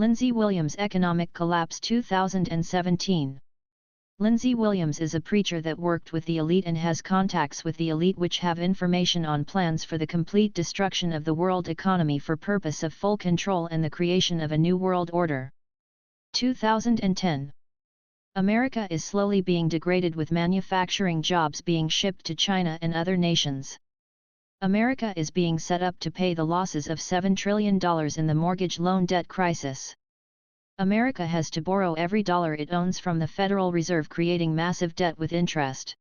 Lindsey Williams Economic Collapse 2017. Lindsey Williams is a preacher that worked with the elite and has contacts with the elite which have information on plans for the complete destruction of the world economy for purpose of full control and the creation of a new world order. 2010. America is slowly being degraded with manufacturing jobs being shipped to China and other nations. America is being set up to pay the losses of $7 trillion in the mortgage loan debt crisis. America has to borrow every dollar it owns from the Federal Reserve, creating massive debt with interest.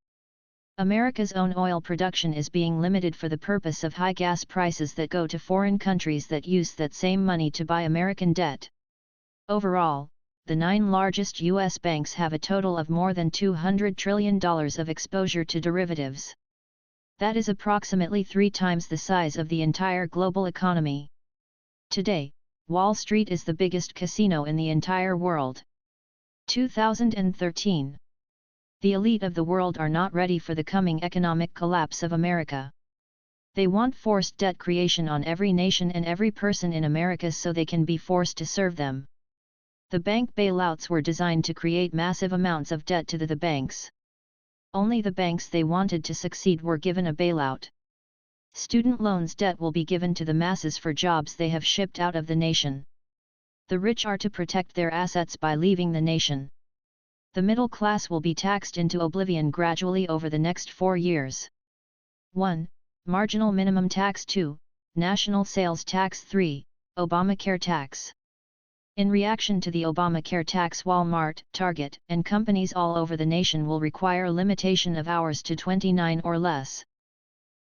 America's own oil production is being limited for the purpose of high gas prices that go to foreign countries that use that same money to buy American debt. Overall, the 9 largest U.S. banks have a total of more than $200 trillion of exposure to derivatives. That is approximately 3 times the size of the entire global economy. Today, Wall Street is the biggest casino in the entire world. 2013. The elite of the world are not ready for the coming economic collapse of America. They want forced debt creation on every nation and every person in America so they can be forced to serve them. The bank bailouts were designed to create massive amounts of debt to the banks. Only the banks they wanted to succeed were given a bailout. Student loans debt will be given to the masses for jobs they have shipped out of the nation. The rich are to protect their assets by leaving the nation. The middle class will be taxed into oblivion gradually over the next 4 years. 1. Marginal minimum tax. 2. National sales tax. 3. Obamacare tax. In reaction to the Obamacare tax, Walmart, Target, and companies all over the nation will require limitation of hours to 29 or less.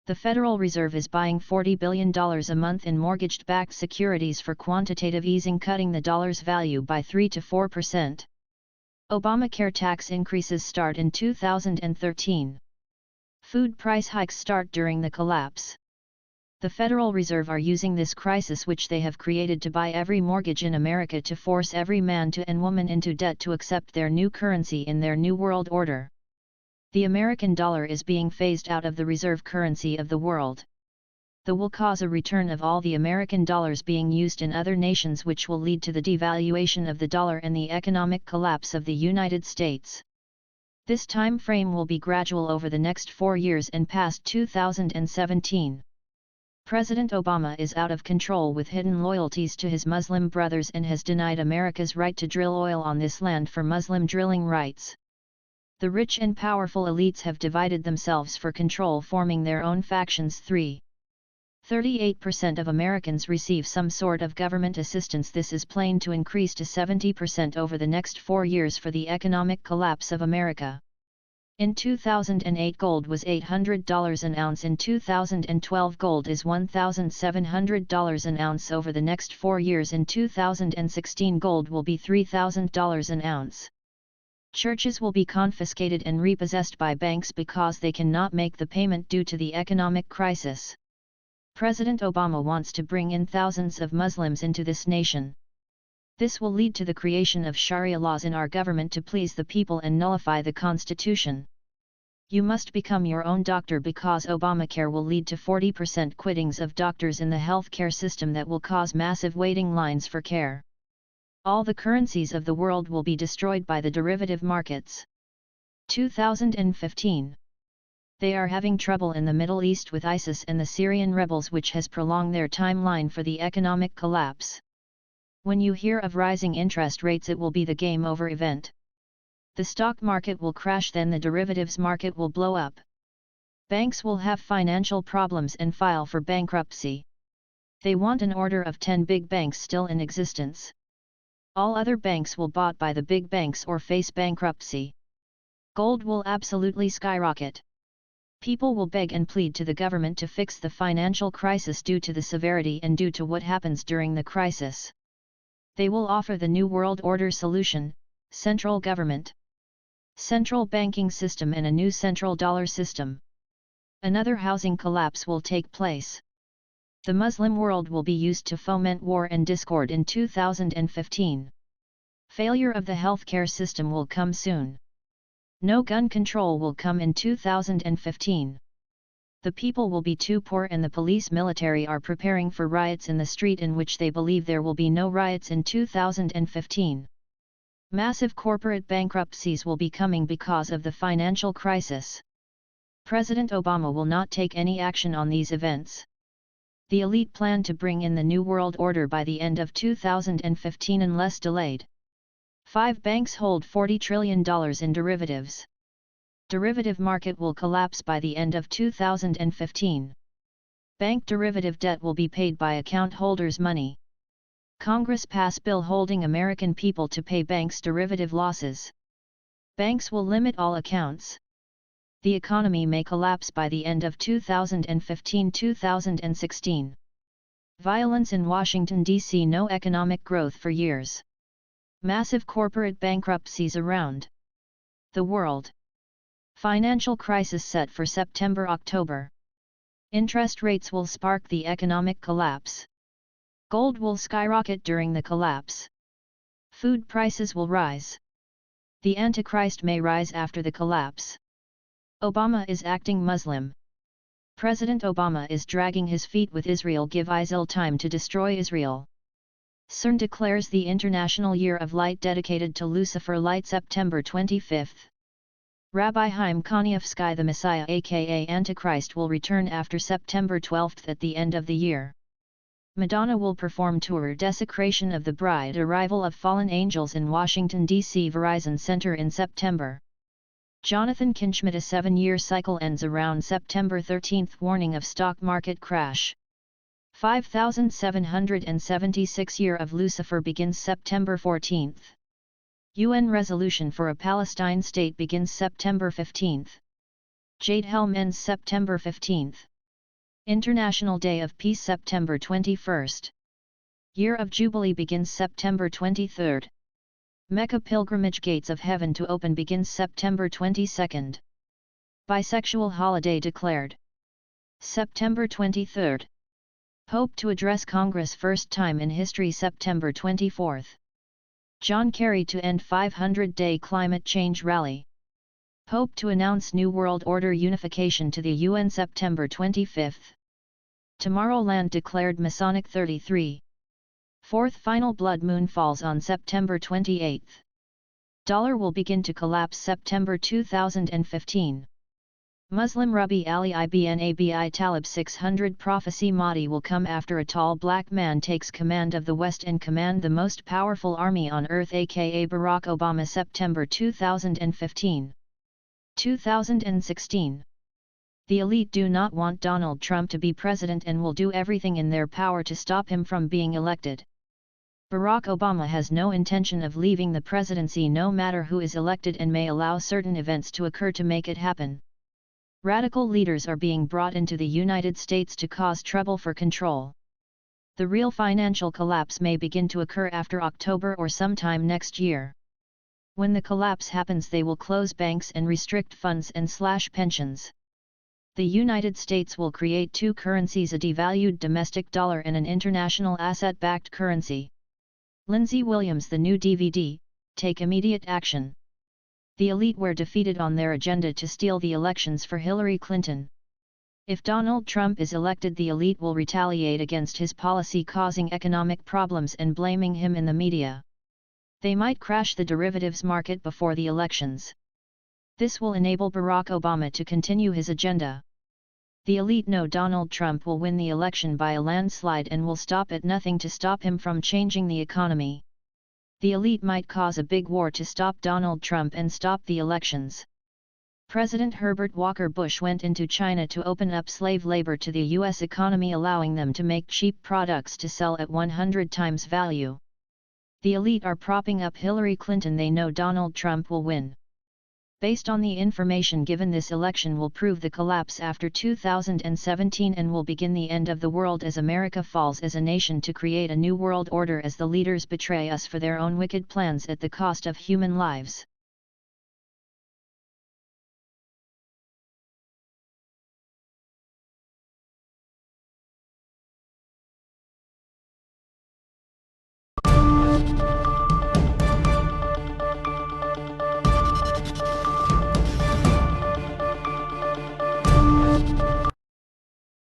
The Federal Reserve is buying $40 billion a month in mortgage-backed securities for quantitative easing, cutting the dollar's value by 3 to 4%. Obamacare tax increases start in 2013. Food price hikes start during the collapse. The Federal Reserve are using this crisis which they have created to buy every mortgage in America to force every man and woman into debt to accept their new currency in their new world order. The American dollar is being phased out of the reserve currency of the world. That will cause a return of all the American dollars being used in other nations, which will lead to the devaluation of the dollar and the economic collapse of the United States. This time frame will be gradual over the next 4 years and past 2017. President Obama is out of control with hidden loyalties to his Muslim brothers and has denied America's right to drill oil on this land for Muslim drilling rights. The rich and powerful elites have divided themselves for control, forming their own factions. 38% of Americans receive some sort of government assistance. This is planned to increase to 70% over the next 4 years for the economic collapse of America. In 2008 gold was $800 an ounce. In 2012 gold is $1,700 an ounce. Over the next 4 years in 2016 gold will be $3,000 an ounce. Churches will be confiscated and repossessed by banks because they cannot make the payment due to the economic crisis. President Obama wants to bring in thousands of Muslims into this nation. This will lead to the creation of Sharia laws in our government to please the people and nullify the Constitution. You must become your own doctor because Obamacare will lead to 40% quittings of doctors in the healthcare system that will cause massive waiting lines for care. All the currencies of the world will be destroyed by the derivative markets. 2015. They are having trouble in the Middle East with ISIS and the Syrian rebels, which has prolonged their timeline for the economic collapse. When you hear of rising interest rates, it will be the game over event. The stock market will crash, then the derivatives market will blow up. Banks will have financial problems and file for bankruptcy. They want an order of 10 big banks still in existence. All other banks will be bought by the big banks or face bankruptcy. Gold will absolutely skyrocket. People will beg and plead to the government to fix the financial crisis due to the severity and due to what happens during the crisis. They will offer the New World Order solution: central government, central banking system, and a new central dollar system. Another housing collapse will take place. The Muslim world will be used to foment war and discord in 2015. Failure of the healthcare system will come soon. No gun control will come in 2015. The people will be too poor and the police military are preparing for riots in the street in which they believe there will be no riots in 2015. Massive corporate bankruptcies will be coming because of the financial crisis. President Obama will not take any action on these events. The elite plan to bring in the New World Order by the end of 2015 unless delayed. 5 banks hold $40 trillion in derivatives. Derivative market will collapse by the end of 2015. Bank derivative debt will be paid by account holders' money. Congress pass bill holding American people to pay banks' derivative losses. Banks will limit all accounts. The economy may collapse by the end of 2015-2016. Violence in Washington, D.C. No economic growth for years. Massive corporate bankruptcies around the world. Financial crisis set for September-October. Interest rates will spark the economic collapse. Gold will skyrocket during the collapse. Food prices will rise. The Antichrist may rise after the collapse. Obama is acting Muslim. President Obama is dragging his feet with Israel. Give ISIL time to destroy Israel. CERN declares the International Year of Light dedicated to Lucifer Light September 25. Rabbi Chaim Kanievsky, the Messiah aka Antichrist, will return after September 12 at the end of the year. Madonna will perform tour Desecration of the Bride. Arrival of Fallen Angels in Washington, D.C. Verizon Center in September. Jonathan Kinchmid. A 7-year cycle ends around September 13. Warning of stock market crash. 5776 Year of Lucifer begins September 14. UN resolution for a Palestine state begins September 15. Jade Helm ends September 15. International Day of Peace September 21. Year of Jubilee begins September 23. Mecca Pilgrimage Gates of Heaven to open begins September 22. Bisexual holiday declared. September 23. Pope to address Congress first time in history September 24. John Kerry to end 500-day climate change rally. Pope to announce New World Order unification to the UN September 25. Tomorrowland declared Masonic 33. Fourth final blood moon falls on September 28. Dollar will begin to collapse September 2015. Muslim Rubi Ali ibn Abi Talib 600 prophecy Mahdi will come after a tall black man takes command of the West and command the most powerful army on earth aka Barack Obama September 2015. 2016. The elite do not want Donald Trump to be president and will do everything in their power to stop him from being elected. Barack Obama has no intention of leaving the presidency no matter who is elected and may allow certain events to occur to make it happen. Radical leaders are being brought into the United States to cause trouble for control. The real financial collapse may begin to occur after October or sometime next year. When the collapse happens, they will close banks and restrict funds and slash pensions. The United States will create 2 currencies, a devalued domestic dollar and an international asset-backed currency. Lindsey Williams, the new DVD, take immediate action. The elite were defeated on their agenda to steal the elections for Hillary Clinton. If Donald Trump is elected, the elite will retaliate against his policy, causing economic problems and blaming him in the media. They might crash the derivatives market before the elections. This will enable Barack Obama to continue his agenda. The elite know Donald Trump will win the election by a landslide and will stop at nothing to stop him from changing the economy. The elite might cause a big war to stop Donald Trump and stop the elections. President Herbert Walker Bush went into China to open up slave labor to the U.S. economy, allowing them to make cheap products to sell at 100 times value. The elite are propping up Hillary Clinton. They know Donald Trump will win. Based on the information given, this election will prove the collapse after 2017 and will begin the end of the world as America falls as a nation to create a new world order as the leaders betray us for their own wicked plans at the cost of human lives.